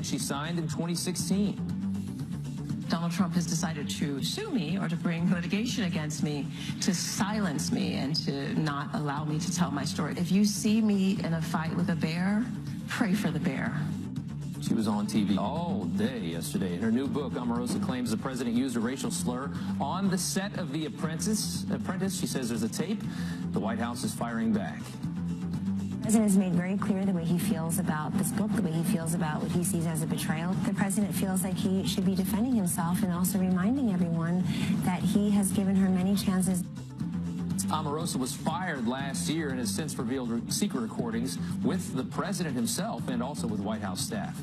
agreement she signed in 2016. Donald Trump has decided to sue me or to bring litigation against me to silence me and to not allow me to tell my story. If you see me in a fight with a bear, pray for the bear. She was on TV all day yesterday. In her new book, Omarosa claims the president used a racial slur on the set of The Apprentice. She says there's a tape. The White House is firing back. The president has made very clear the way he feels about this book, the way he feels about what he sees as a betrayal. The president feels like he should be defending himself and also reminding everyone that he has given her many chances. Omarosa was fired last year and has since revealed secret recordings with the president himself and also with White House staff.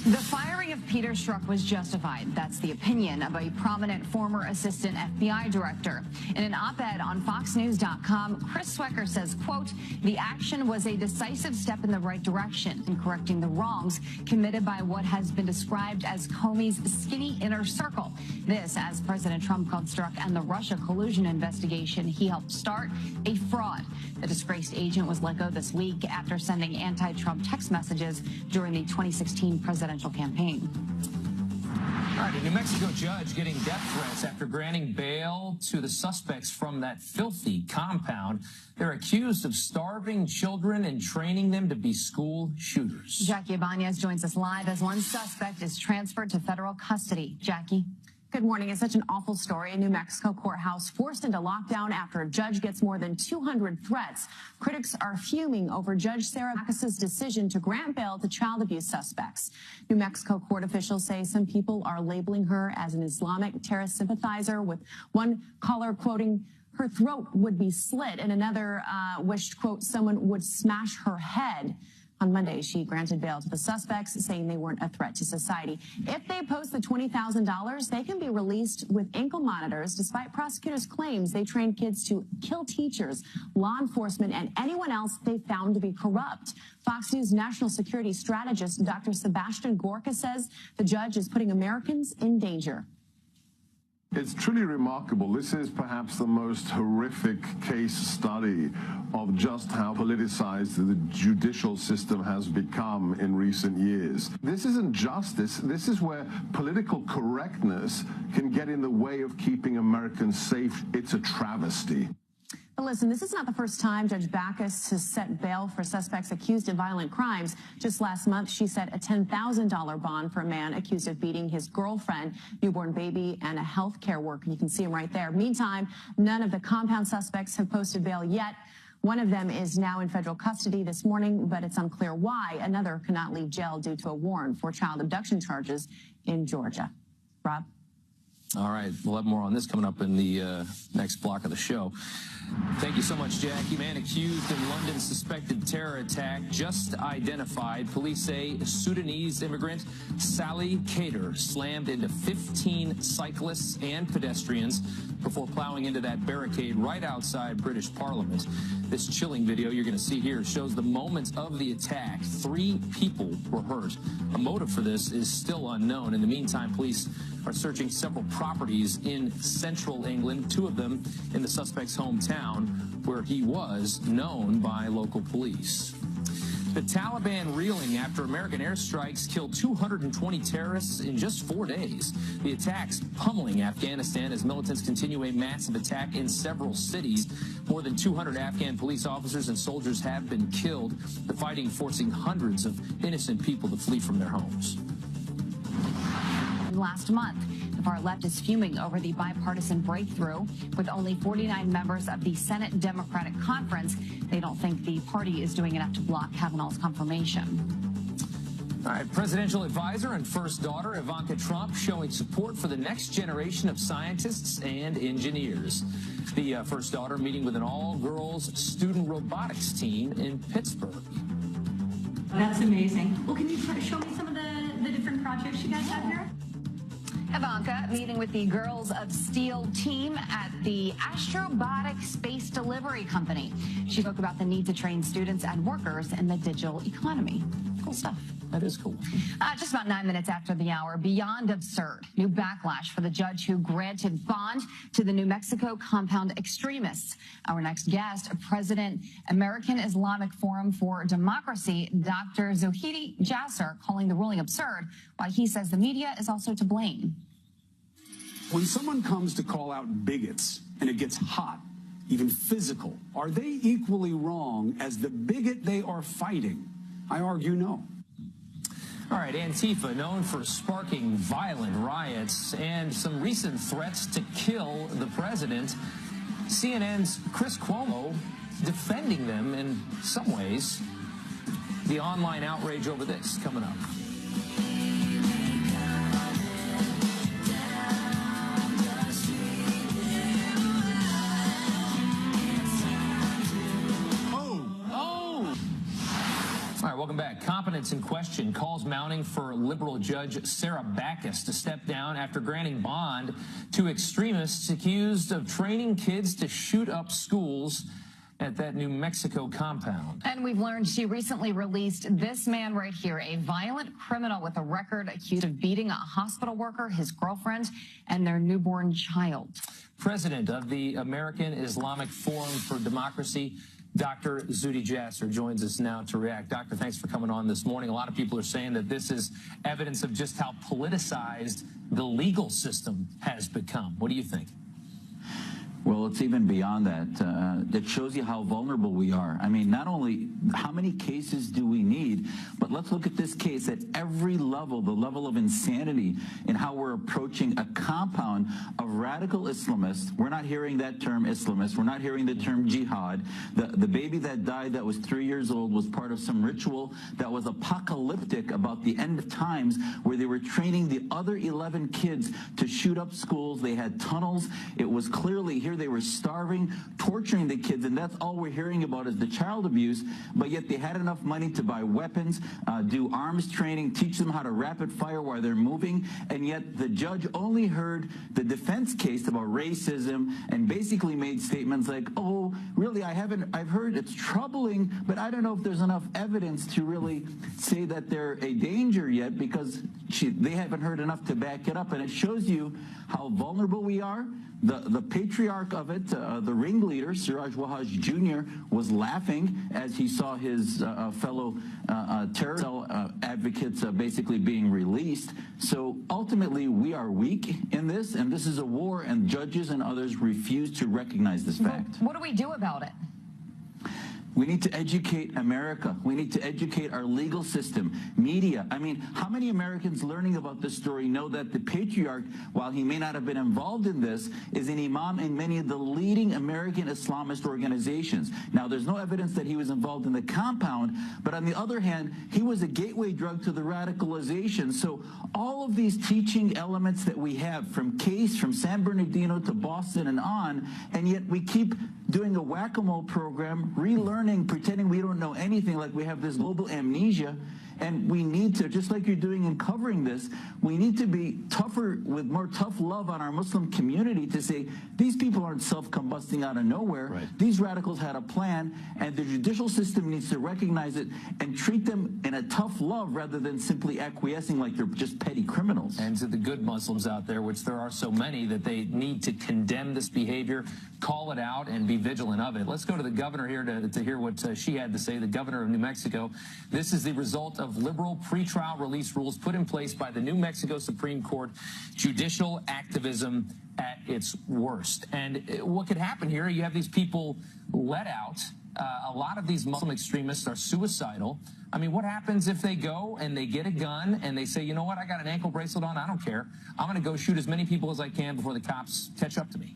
The firing of Peter Strzok was justified. That's the opinion of a prominent former assistant FBI director. In an op-ed on FoxNews.com, Chris Swecker says, quote, the action was a decisive step in the right direction in correcting the wrongs committed by what has been described as Comey's skinny inner circle. This, as President Trump called Strzok and the Russia collusion investigation he helped start, a fraud. The disgraced agent was let go this week after sending anti-Trump text messages during the 2016 presidential campaign. All right, a New Mexico judge getting death threats after granting bail to the suspects from that filthy compound. They're accused of starving children and training them to be school shooters. Jackie Ibanez joins us live as one suspect is transferred to federal custody. Jackie. Good morning. It's such an awful story. A New Mexico courthouse forced into lockdown after a judge gets more than 200 threats. Critics are fuming over Judge Sarah Backus's decision to grant bail to child abuse suspects. New Mexico court officials say some people are labeling her as an Islamic terrorist sympathizer, with one caller quoting, her throat would be slit, and another wished, quote, someone would smash her head. On Monday, she granted bail to the suspects, saying they weren't a threat to society. If they post the $20,000, they can be released with ankle monitors, despite prosecutors' claims they trained kids to kill teachers, law enforcement, and anyone else they found to be corrupt. Fox News national security strategist Dr. Sebastian Gorka says the judge is putting Americans in danger. It's truly remarkable. This is perhaps the most horrific case study of just how politicized the judicial system has become in recent years. This isn't justice. This is where political correctness can get in the way of keeping Americans safe. It's a travesty. But listen, this is not the first time Judge Backus has set bail for suspects accused of violent crimes. Just last month, she set a $10,000 bond for a man accused of beating his girlfriend, newborn baby, and a health care worker. You can see him right there. Meantime, none of the compound suspects have posted bail yet. One of them is now in federal custody this morning, but it's unclear why. Another cannot leave jail due to a warrant for child abduction charges in Georgia. Rob? All right, we'll have more on this coming up in the next block of the show. Thank you so much, Jackie. Man accused in London's suspected terror attack just identified. Police say Sudanese immigrant Sally Cater slammed into 15 cyclists and pedestrians before plowing into that barricade right outside British Parliament. This chilling video you're going to see here shows the moments of the attack. 3 people were hurt. A motive for this is still unknown. In the meantime, police are searching several properties in central England, 2 of them in the suspect's hometown, where he was known by local police. The Taliban reeling after American airstrikes killed 220 terrorists in just 4 days. The attacks pummeling Afghanistan as militants continue a massive attack in several cities. More than 200 Afghan police officers and soldiers have been killed, the fighting forcing hundreds of innocent people to flee from their homes. Last month, the far left is fuming over the bipartisan breakthrough. With only 49 members of the Senate Democratic Conference, they don't think the party is doing enough to block Kavanaugh's confirmation. All right, presidential advisor and first daughter Ivanka Trump showing support for the next generation of scientists and engineers. The first daughter meeting with an all-girls student robotics team in Pittsburgh. That's amazing. Well, can you show me some of the different projects you guys have here? Ivanka meeting with the Girls of Steel team at the Astrobotic Space Delivery Company. She spoke about the need to train students and workers in the digital economy. Cool stuff. That is cool. Just about 9 minutes after the hour, beyond absurd. New backlash for the judge who granted bond to the New Mexico compound extremists. Our next guest, President, American Islamic Forum for Democracy, Dr. Hallie Jackson, calling the ruling absurd, while he says the media is also to blame. When someone comes to call out bigots and it gets hot, even physical, are they equally wrong as the bigot they are fighting? I argue no. All right, Antifa, known for sparking violent riots and some recent threats to kill the president. CNN's Chris Cuomo defending them in some ways. The online outrage over this coming up. All right, welcome back. Competence in question. Calls mounting for liberal judge Sarah Backus to step down after granting bond to extremists accused of training kids to shoot up schools at that New Mexico compound. And we've learned she recently released this man right here, a violent criminal with a record accused of beating a hospital worker, his girlfriend, and their newborn child. President of the American Islamic Forum for Democracy, Dr. Hallie Jackson joins us now to react. Doctor, thanks for coming on this morning. A lot of people are saying that this is evidence of just how politicized the legal system has become. What do you think? Well, it's even beyond that. It shows you how vulnerable we are. I mean, not only how many cases do we need, but let's look at this case at every level, the level of insanity in how we're approaching a compound of radical Islamists. We're not hearing that term Islamist. We're not hearing the term jihad. The baby that died that was 3 years old was part of some ritual that was apocalyptic about the end of times, where they were training the other 11 kids to shoot up schools. They had tunnels. It was clearly here they were starving, torturing the kids, and that's all we're hearing about is the child abuse, but yet they had enough money to buy weapons, do arms training, teach them how to rapid fire while they're moving, and yet the judge only heard the defense case about racism and basically made statements like, oh, really, I've heard it's troubling, but I don't know if there's enough evidence to really say that they're a danger yet, because they haven't heard enough to back it up. And it shows you how vulnerable we are. The patriarch of it, the ringleader, Siraj Wahaj Jr., was laughing as he saw his fellow terror cell advocates basically being released. So ultimately, we are weak in this, and this is a war, and judges and others refuse to recognize this fact. What do we do about it? We need to educate America. We need to educate our legal system, media. I mean, how many Americans learning about this story know that the patriarch, while he may not have been involved in this, is an imam in many of the leading American Islamist organizations? Now, there's no evidence that he was involved in the compound, but on the other hand, he was a gateway drug to the radicalization. So all of these teaching elements that we have from Case, from San Bernardino to Boston and on, and yet we keep doing a whack-a-mole program, relearning, pretending we don't know anything, like we have this global amnesia. And we need to, just like you're doing in covering this, we need to be tougher, with more tough love on our Muslim community, to say these people aren't self-combusting out of nowhere. Right. These radicals had a plan, and the judicial system needs to recognize it and treat them in a tough love rather than simply acquiescing like they're just petty criminals. And to the good Muslims out there, which there are so many, that they need to condemn this behavior, call it out, and be vigilant of it. Let's go to the governor here to hear what she had to say, the governor of New Mexico. This is the result of liberal pretrial release rules put in place by the New Mexico Supreme Court. Judicial activism at its worst. And what could happen here, you have these people let out. A lot of these Muslim extremists are suicidal. I mean, what happens if they go and they get a gun and they say, you know what, I got an ankle bracelet on, I don't care. I'm going to go shoot as many people as I can before the cops catch up to me.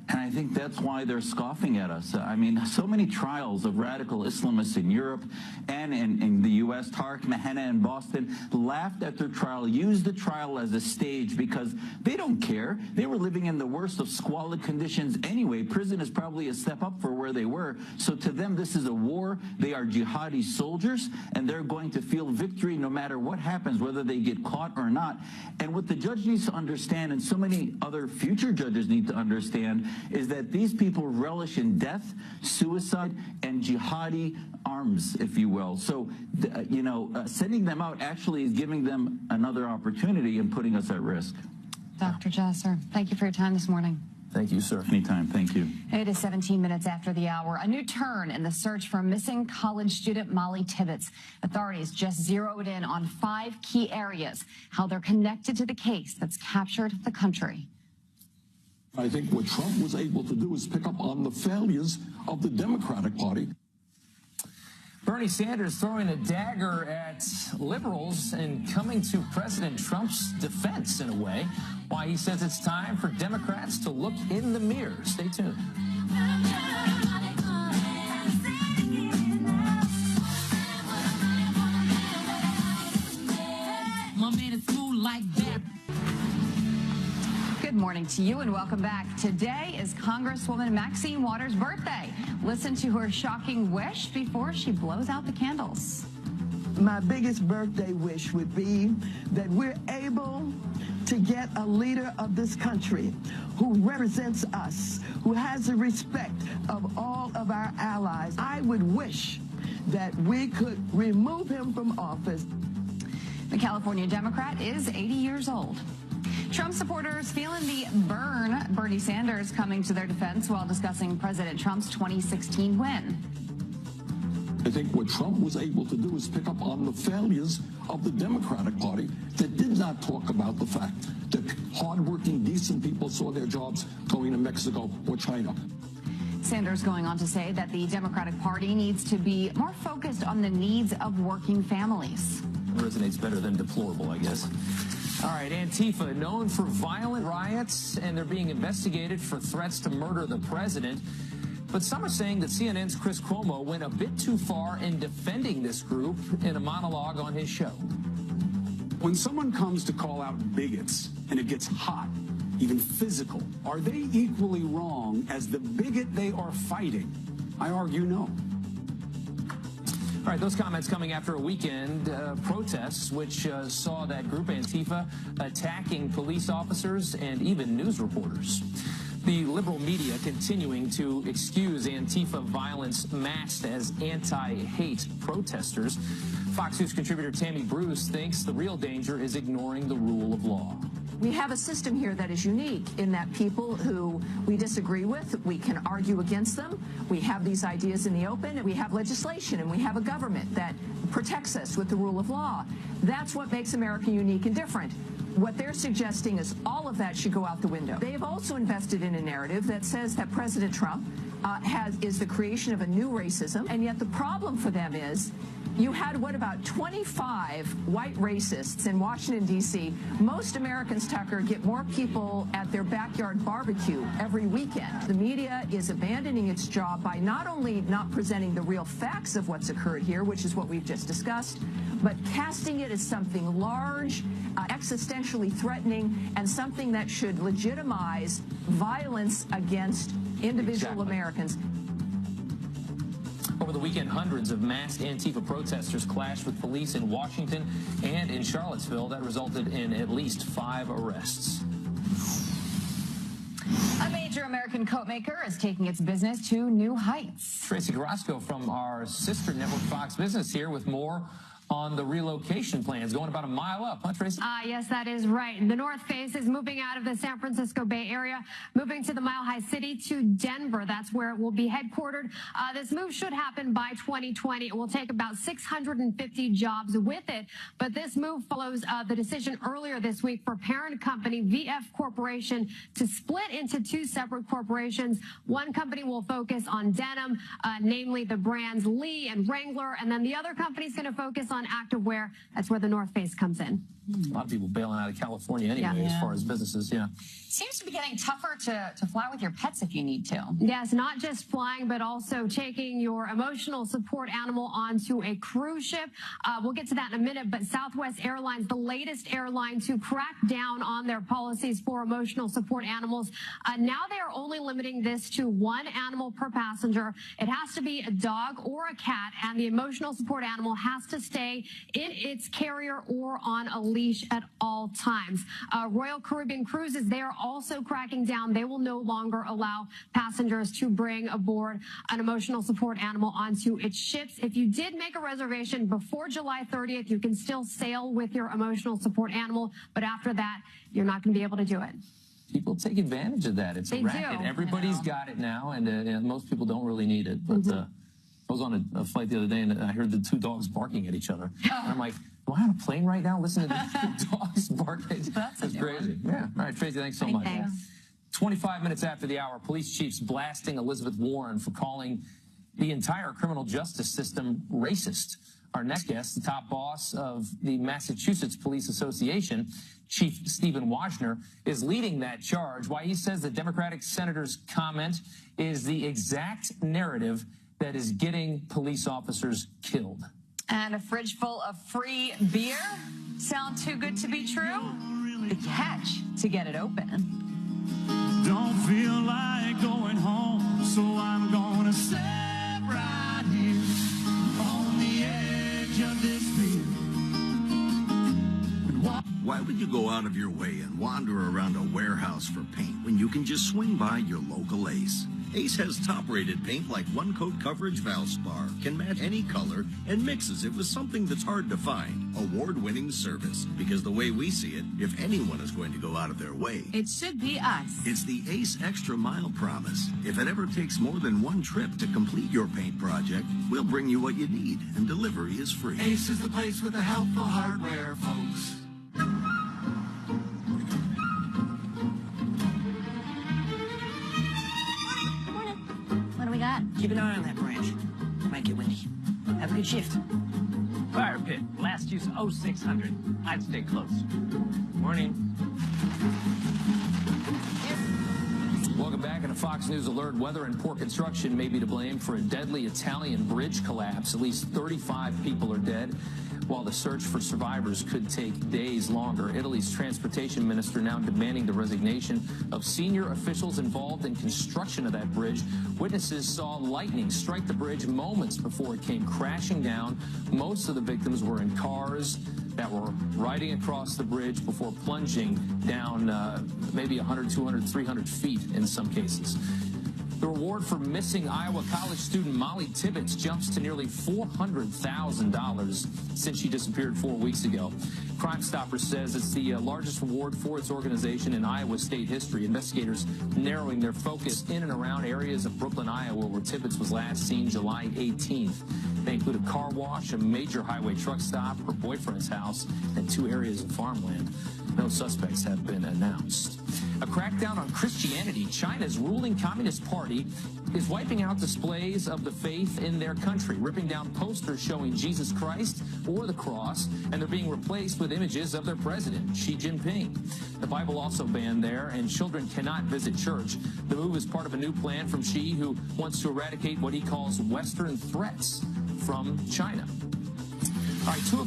And I think that's why they're scoffing at us. I mean, so many trials of radical Islamists in Europe and in the U.S., Tariq Mahenna in Boston, laughed at their trial, used the trial as a stage because they don't care. They were living in the worst of squalid conditions anyway. Prison is probably a step up for where they were. So to them, this is a war. They are jihadi soldiers, and they're going to feel victory no matter what happens, whether they get caught or not. And what the judge needs to understand, and so many other future judges need to understand, is that these people relish in death, suicide, and jihadi arms, if you will. So, sending them out actually is giving them another opportunity and putting us at risk. Dr. Jasser, thank you for your time this morning. Thank you, sir. Anytime. Thank you. It is 17 minutes after the hour. A new turn in the search for missing college student Molly Tibbetts. Authorities just zeroed in on 5 key areas, how they're connected to the case that's captured the country. I think what Trump was able to do is pick up on the failures of the Democratic Party. Bernie Sanders throwing a dagger at liberals and coming to President Trump's defense in a way. Why he says it's time for Democrats to look in the mirror. Stay tuned. My man is smooth like that. Good morning to you and welcome back. Today is Congresswoman Maxine Waters' birthday. Listen to her shocking wish before she blows out the candles. My biggest birthday wish would be that we're able to get a leader of this country who represents us, who has the respect of all of our allies. I would wish that we could remove him from office. The California Democrat is 80 years old. Trump supporters feeling the burn. Bernie Sanders coming to their defense while discussing President Trump's 2016 win. I think what Trump was able to do is pick up on the failures of the Democratic Party that did not talk about the fact that hardworking, decent people saw their jobs going to Mexico or China. Sanders going on to say that the Democratic Party needs to be more focused on the needs of working families. Resonates better than deplorable, I guess. All right, Antifa, known for violent riots, and they're being investigated for threats to murder the president. But some are saying that CNN's Chris Cuomo went a bit too far in defending this group in a monologue on his show. When someone comes to call out bigots and it gets hot, even physical, are they equally wrong as the bigot they are fighting? I argue no. All right, those comments coming after a weekend protests, which saw that group Antifa attacking police officers and even news reporters. The liberal media continuing to excuse Antifa violence masked as anti-hate protesters. Fox News contributor Tammy Bruce thinks the real danger is ignoring the rule of law. We have a system here that is unique in that people who we disagree with, we can argue against them. We have these ideas in the open, and we have legislation, and we have a government that protects us with the rule of law. That's what makes America unique and different. What they're suggesting is all of that should go out the window. They have also invested in a narrative that says that President Trump is the creation of a new racism, and yet the problem for them is you had, what, about 25 white racists in Washington, D.C. Most Americans, Tucker, get more people at their backyard barbecue every weekend. The media is abandoning its job by not only not presenting the real facts of what's occurred here, which is what we've just discussed, but casting it as something large, existentially threatening, and something that should legitimize violence against individual Americans. Over the weekend, hundreds of masked Antifa protesters clashed with police in Washington and in Charlottesville. That resulted in at least 5 arrests. A major American coat maker is taking its business to new heights. Tracy Carrasco from our sister network Fox Business here with more on the relocation plans, going about a mile up, huh, Tracy? Yes, that is right. The North Face is moving out of the San Francisco Bay Area, moving to the Mile High City to Denver. That's where it will be headquartered. This move should happen by 2020. It will take about 650 jobs with it. But this move follows the decision earlier this week for parent company VF Corporation to split into 2 separate corporations. One company will focus on denim, namely the brands Lee and Wrangler, and then the other company is going to focus on activewear. That's where the North Face comes in. A lot of people bailing out of California anyway, as far as businesses, Seems to be getting tougher to fly with your pets if you need to. Yes, not just flying, but also taking your emotional support animal onto a cruise ship. We'll get to that in a minute, but Southwest Airlines, the latest airline to crack down on their policies for emotional support animals. Now they are only limiting this to 1 animal per passenger. It has to be a dog or a cat, and the emotional support animal has to stay in its carrier or on a leash. leash at all times. Royal Caribbean Cruises, they are also cracking down. They will no longer allow passengers to bring aboard an emotional support animal onto its ships. If you did make a reservation before July 30th, you can still sail with your emotional support animal, but after that, you're not going to be able to do it. People take advantage of that. It's a racket. Everybody's got it now, and most people don't really need it. But I was on a flight the other day, and I heard the two dogs barking at each other. And I'm like, am I on a plane right now listening to the dogs barking? That's crazy. Yeah. All right, Tracy, thanks so much. Thanks. 25 minutes after the hour, police chiefs blasting Elizabeth Warren for calling the entire criminal justice system racist. Our next guest, the top boss of the Massachusetts Police Association, Chief Stephen Washner, is leading that charge. Why he says the Democratic senator's comment is the exact narrative that is getting police officers killed. And a fridge full of free beer? Sound too good to be true? The catch to get it open. Don't feel like going home, so I'm gonna stay right here on the edge of this field. Why would you go out of your way and wander around a warehouse for paint when you can just swing by your local Ace? Ace has top-rated paint like one-coat coverage Valspar, can match any color, and mixes it with something that's hard to find. Award-winning service. Because the way we see it, if anyone is going to go out of their way, It should be us. it's the Ace Extra Mile Promise. If it ever takes more than one trip to complete your paint project, we'll bring you what you need, and delivery is free. Ace is the place with the helpful hardware, folks. What do we got? Keep an eye on that branch. It might get windy. Have a good shift. Fire pit. Last use 0600. I'd stay close. Morning. Welcome back. And a Fox News alert. Weather and poor construction may be to blame for a deadly Italian bridge collapse. At least 35 people are dead, while the search for survivors could take days longer. Italy's transportation minister now demanding the resignation of senior officials involved in construction of that bridge. Witnesses saw lightning strike the bridge moments before it came crashing down. Most of the victims were in cars that were riding across the bridge before plunging down maybe 100, 200, 300 feet in some cases. The reward for missing Iowa college student Molly Tibbetts jumps to nearly $400,000 since she disappeared 4 weeks ago. Crime Stoppers says it's the largest reward for its organization in Iowa state history. Investigators narrowing their focus in and around areas of Brooklyn, Iowa, where Tibbetts was last seen July 18th. They include a car wash, a major highway truck stop, her boyfriend's house, and 2 areas of farmland. No suspects have been announced. A crackdown on Christianity. China's ruling Communist Party is wiping out displays of the faith in their country, ripping down posters showing Jesus Christ or the cross, and they're being replaced with images of their president, Xi Jinping. The Bible also banned there, and children cannot visit church. The move is part of a new plan from Xi, who wants to eradicate what he calls Western threats from China. All right, two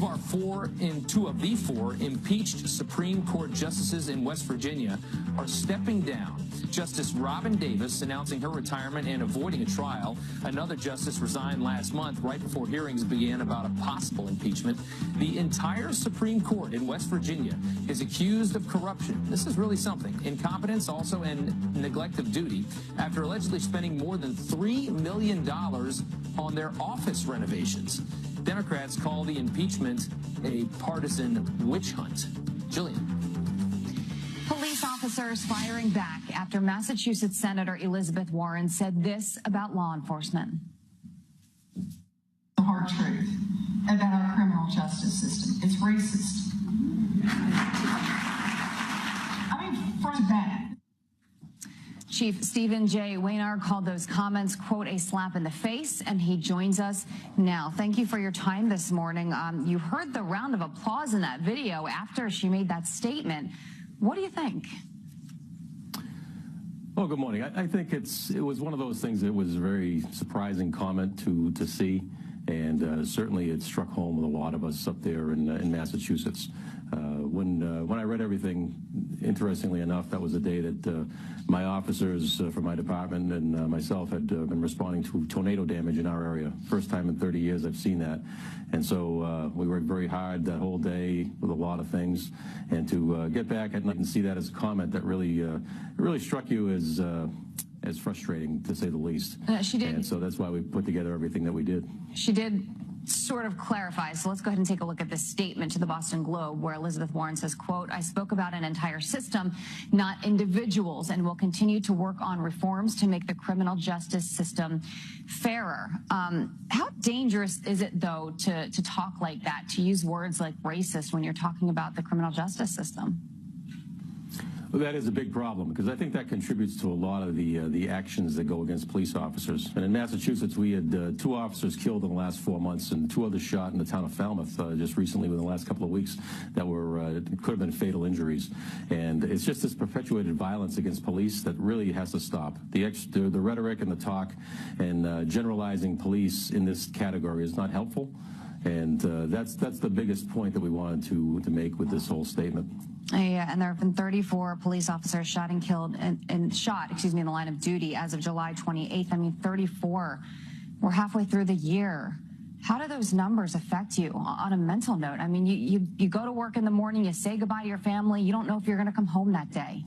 of the four impeached Supreme Court justices in West Virginia are stepping down. Justice Robin Davis announcing her retirement and avoiding a trial. Another justice resigned last month right before hearings began about a possible impeachment. The entire Supreme Court in West Virginia is accused of corruption. This is really something. Incompetence also and neglect of duty after allegedly spending more than $3 million on their office renovations. Democrats call the impeachment a partisan witch hunt. Jillian. Police officers firing back after Massachusetts Senator Elizabeth Warren said this about law enforcement. The hard truth about our criminal justice system. It's racist. I mean, front to back. Chief Stephen J. Waynard called those comments, quote, a slap in the face, and he joins us now. Thank you for your time this morning. You heard the round of applause in that video after she made that statement. What do you think? Well, good morning. I think it was one of those things that was a very surprising comment to see, and certainly it struck home with a lot of us up there in Massachusetts. When I read everything, interestingly enough, that was the day that my officers from my department and myself had been responding to tornado damage in our area. First time in 30 years I've seen that. And so we worked very hard that whole day with a lot of things. And to get back at night and see that as a comment that really struck you as frustrating, to say the least. She did. And so that's why we put together everything that we did. She did sort of clarify. So let's go ahead and take a look at this statement to the Boston Globe where Elizabeth Warren says, quote, "I spoke about an entire system, not individuals, and will continue to work on reforms to make the criminal justice system fairer." How dangerous is it, though, to talk like that, to use words like racist when you're talking about the criminal justice system? Well, that is a big problem, because I think that contributes to a lot of the actions that go against police officers. And in Massachusetts, we had 2 officers killed in the last 4 months and 2 others shot in the town of Falmouth just recently within the last couple of weeks that could have been fatal injuries. And it's just this perpetuated violence against police that really has to stop. The rhetoric and the talk and generalizing police in this category is not helpful. And that's the biggest point that we wanted to make with this whole statement. Yeah, and there have been 34 police officers shot and killed in the line of duty as of July 28th. I mean, 34. We're halfway through the year. How do those numbers affect you on a mental note? I mean, you go to work in the morning, you say goodbye to your family, you don't know if you're going to come home that day.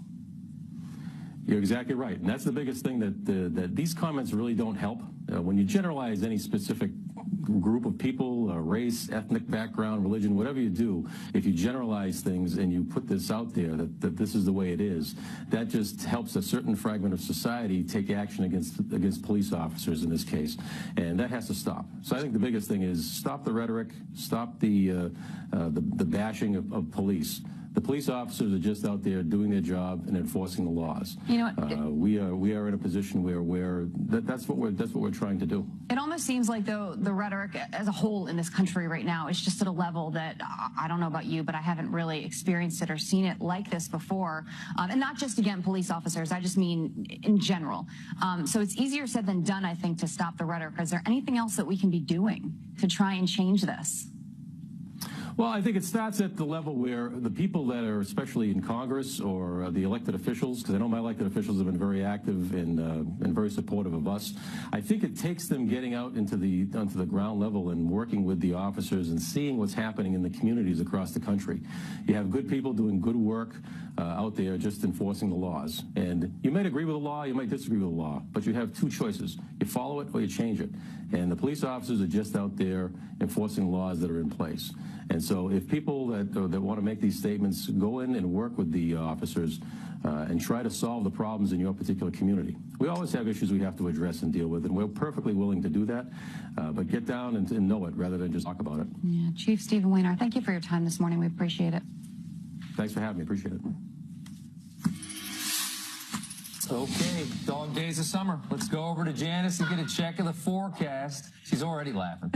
You're exactly right. And that's the biggest thing that these comments really don't help. When you generalize any specific group of people, race, ethnic background, religion, whatever you do, if you generalize things and you put this out there that this is the way it is, that just helps a certain fragment of society take action against police officers in this case. And that has to stop. So I think the biggest thing is stop the rhetoric, stop the bashing of police. The police officers are just out there doing their job and enforcing the laws. You know what? We are in a position where that's what we're trying to do. It almost seems like, though, the rhetoric as a whole in this country right now is just at a level that I don't know about you, but I haven't really experienced it or seen it like this before. And not just again police officers. I just mean in general. So it's easier said than done, I think, to stop the rhetoric. Is there anything else that we can be doing to try and change this? Well, I think it starts at the level where the people that are especially in Congress or the elected officials, because I know my elected officials have been very active and very supportive of us. I think it takes them getting out onto the ground level and working with the officers and seeing what's happening in the communities across the country. You have good people doing good work out there just enforcing the laws. And you might agree with the law, you might disagree with the law, but you have 2 choices. You follow it or you change it. And the police officers are just out there enforcing laws that are in place. And so if people that want to make these statements go in and work with the officers and try to solve the problems in your particular community. We always have issues we have to address and deal with, and we're perfectly willing to do that. But get down and know it rather than just talk about it. Yeah, Chief Stephen Weiner, thank you for your time this morning. We appreciate it. Thanks for having me. Appreciate it. Okay, dog days of summer. Let's go over to Janice and get a check of the forecast. She's already laughing.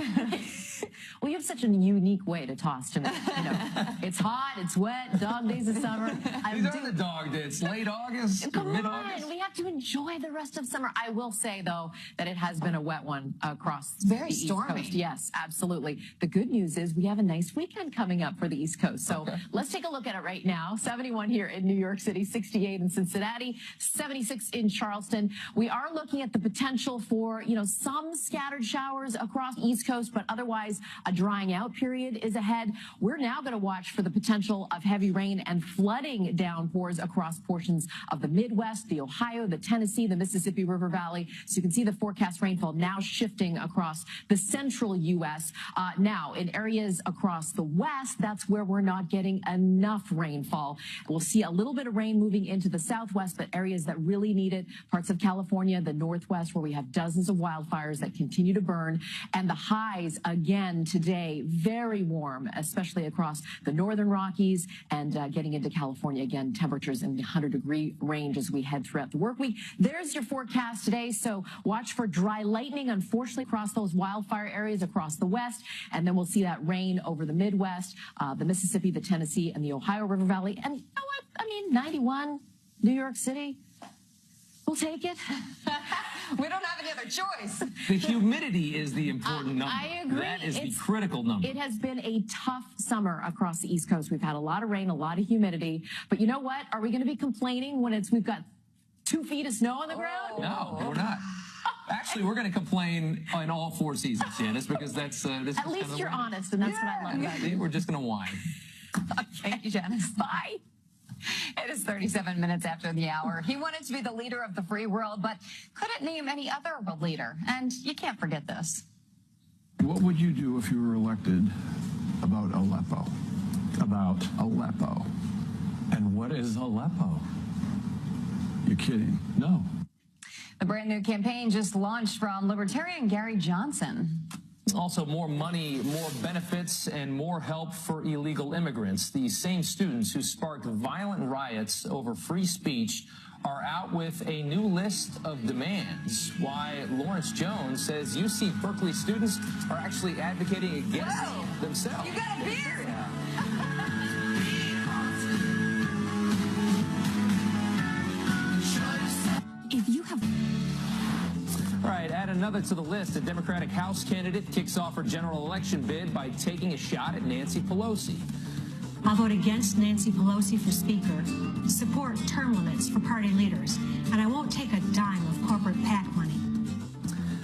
Well, you have such a unique way to toss to me. You know, it's hot, it's wet, dog days of summer. These are the dog days. Late August, mid-August. We have to enjoy the rest of summer. I will say, though, that it has been a wet one across very the East stormy. Coast. Yes, absolutely. The good news is we have a nice weekend coming up for the East Coast. So let's take a look at it right now. 71 here in New York City, 68 in Cincinnati, 76 in Charleston. We are looking at the potential for, some scattered showers across the East Coast, but otherwise a drying out period is ahead. We're now going to watch for the potential of heavy rain and flooding downpours across portions of the Midwest, the Ohio, the Tennessee, the Mississippi River Valley. So you can see the forecast rainfall now shifting across the central U.S. Now, in areas across the West, that's where we're not getting enough rainfall. We'll see a little bit of rain moving into the Southwest, but areas that really need it, parts of California, the Northwest, where we have dozens of wildfires that continue to burn. And the highs, again, today, very warm, especially across the northern Rockies and getting into California. Again, temperatures in the 100-degree range as we head throughout the work week. There's your forecast today. So watch for dry lightning, unfortunately, across those wildfire areas across the West. And then we'll see that rain over the Midwest, the Mississippi, the Tennessee, and the Ohio River Valley. And you know what? I mean, 91, New York City. We'll take it. We don't have any other choice. The humidity is the important number. I agree. That is the critical number. It has been a tough summer across the East Coast. We've had a lot of rain, a lot of humidity. But you know what? Are we going to be complaining when we've got 2 feet of snow on the ground? No, we're not. Actually, we're going to complain in all 4 seasons, Janice, because that's... At least you're honest, and that's what I love about you. We're just going to whine. Thank you, Janice. Bye. It is 37 minutes after the hour. He wanted to be the leader of the free world, but couldn't name any other world leader. And you can't forget this. What would you do if you were elected about Aleppo? About Aleppo. And what is Aleppo? You're kidding? No. The brand new campaign just launched from Libertarian Gary Johnson. Also, more money, more benefits, and more help for illegal immigrants. These same students who sparked violent riots over free speech are out with a new list of demands. Why Lawrence Jones says UC Berkeley students are actually advocating against themselves. You got a beard! If you have... All right, add another to the list. A Democratic House candidate kicks off her general election bid by taking a shot at Nancy Pelosi. I'll vote against Nancy Pelosi for Speaker, support term limits for party leaders, and I won't take a dime of corporate PAC money.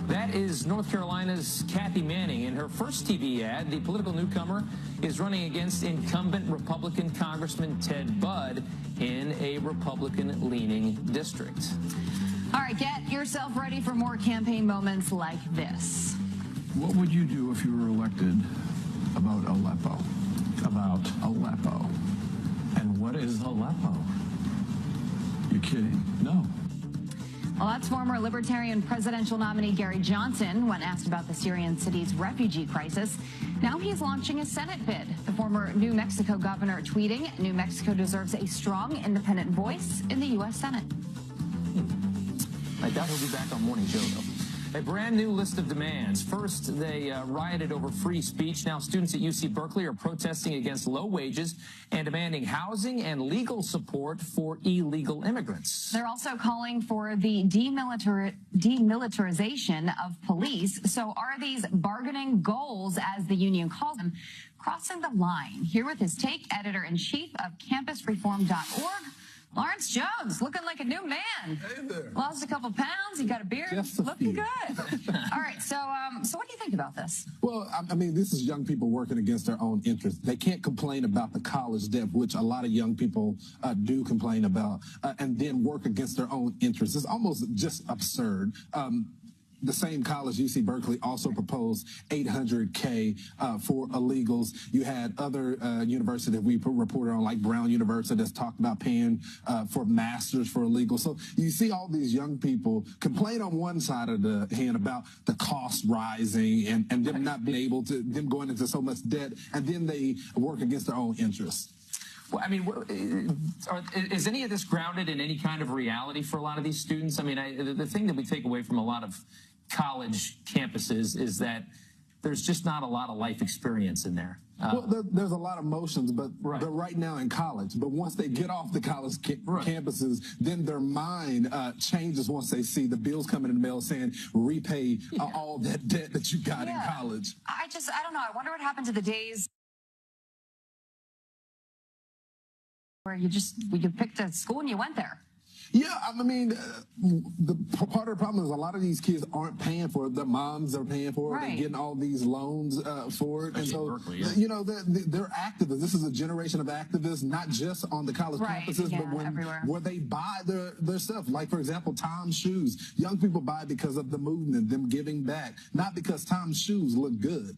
That is North Carolina's Kathy Manning. In her first TV ad, the political newcomer is running against incumbent Republican Congressman Ted Budd in a Republican-leaning district. All right, get yourself ready for more campaign moments like this. What would you do if you were elected about Aleppo? About Aleppo. And what is Aleppo? You're kidding? No. Well, that's former Libertarian presidential nominee Gary Johnson when asked about the Syrian city's refugee crisis. Now he's launching a Senate bid. The former New Mexico governor tweeting, New Mexico deserves a strong, independent voice in the U.S. Senate. I doubt he'll be back on Morning Joe, though. A brand new list of demands. First, they rioted over free speech. Now students at UC Berkeley are protesting against low wages and demanding housing and legal support for illegal immigrants. They're also calling for the demilitarization of police. So are these bargaining goals, as the union calls them, crossing the line? Here with his take, editor-in-chief of campusreform.org, Lawrence Jones, looking like a new man. Hey there. Lost a couple pounds. You got a beard. Looking good. All right. So what do you think about this? Well, I mean, this is young people working against their own interests. They can't complain about the college debt, which a lot of young people do complain about, and then work against their own interests. It's almost just absurd. The same college, UC Berkeley, also proposed $800K for illegals. You had other universities that we reported on, like Brown University, that's talked about paying for masters for illegals. So you see all these young people complain on one side of the hand about the cost rising and them not being able to, them going into so much debt, and then they work against their own interests. Well, I mean, is any of this grounded in any kind of reality for a lot of these students? I mean, the thing that we take away from a lot of college campuses is that there's just not a lot of life experience in there. Well, there's a lot of motions, but they're right now in college. But once they get off the college campuses, then their mind changes once they see the bills coming in the mail saying repay all that debt that you got in college. I don't know. I wonder what happened to the days where you picked a school and you went there. Yeah, I mean, the part of the problem is a lot of these kids aren't paying for it. Their moms are paying for it. They're getting all these loans for it. And so, Berkeley, you know, they're activists. This is a generation of activists, not just on the college campuses, but where they buy their stuff. Like, for example, Tom's shoes. Young people buy because of the movement, them giving back, not because Tom's shoes look good.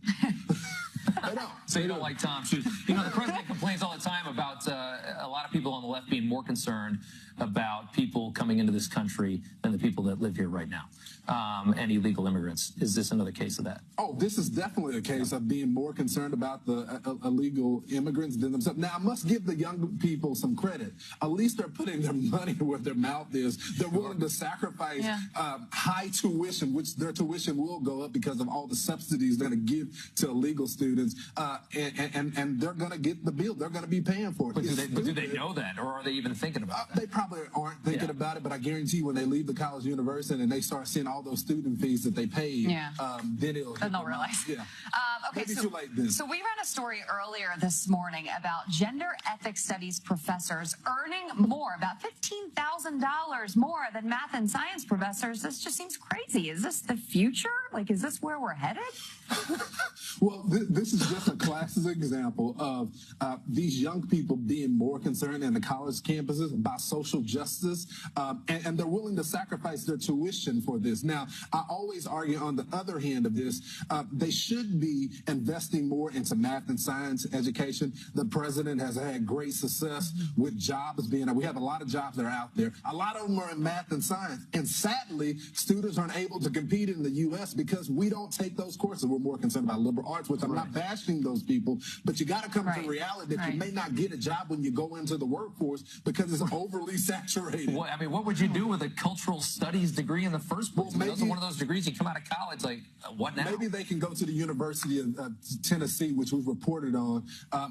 So you don't like Tom's shoes. You know, the president complains all the time about a lot of people on the left being more concerned about people coming into this country than the people that live here right now, and illegal immigrants. Is this another case of that? Oh, this is definitely a case of being more concerned about the illegal immigrants than themselves. Now, I must give the young people some credit. At least they're putting their money where their mouth is. They're willing to sacrifice high tuition, which their tuition will go up because of all the subsidies they're going to give to illegal students, and they're going to get the bill. They're going to be paying for it. But do they know that, or are they even thinking about that? They probably probably aren't thinking about it, but I guarantee you when they leave the college university and they start seeing all those student fees that they paid, then they'll realize. Yeah. Okay, Maybe too late then. So we ran a story earlier this morning about gender ethics studies professors earning more, about $15,000 more than math and science professors. This just seems crazy. Is this the future? Like, is this where we're headed? Well, this is just a classic example of these young people being more concerned in the college campuses about social justice, and they're willing to sacrifice their tuition for this. Now, I always argue on the other hand of this, they should be investing more into math and science education. The president has had great success with jobs being, we have a lot of jobs that are out there. A lot of them are in math and science, and sadly, students aren't able to compete in the U.S. because we don't take those courses. We're more concerned about liberal arts, which I'm not bashing those people, but you got to come to reality that you may not get a job when you go into the workforce because it's overly saturated. What would you do with a cultural studies degree in the first place? Those are one of those degrees you come out of college like, what now? Maybe they can go to the University of Tennessee, which we've reported on.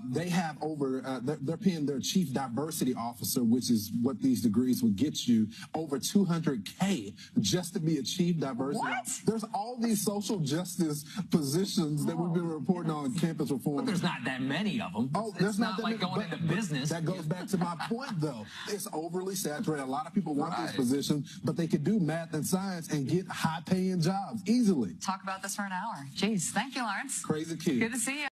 They have over, they're paying their chief diversity officer, which is what these degrees would get you, over $200K just to be a chief diversity officer. There's all these social justice positions that we've been reporting on campus reform. But there's not that many of them. There's not like going into business. That goes back to my point, though. It's overly saturated. A lot of people want these positions, but they could do math and science and get high-paying jobs easily. Talk about this for an hour. Jeez. Thank you, Lawrence. Crazy kid. Good to see you.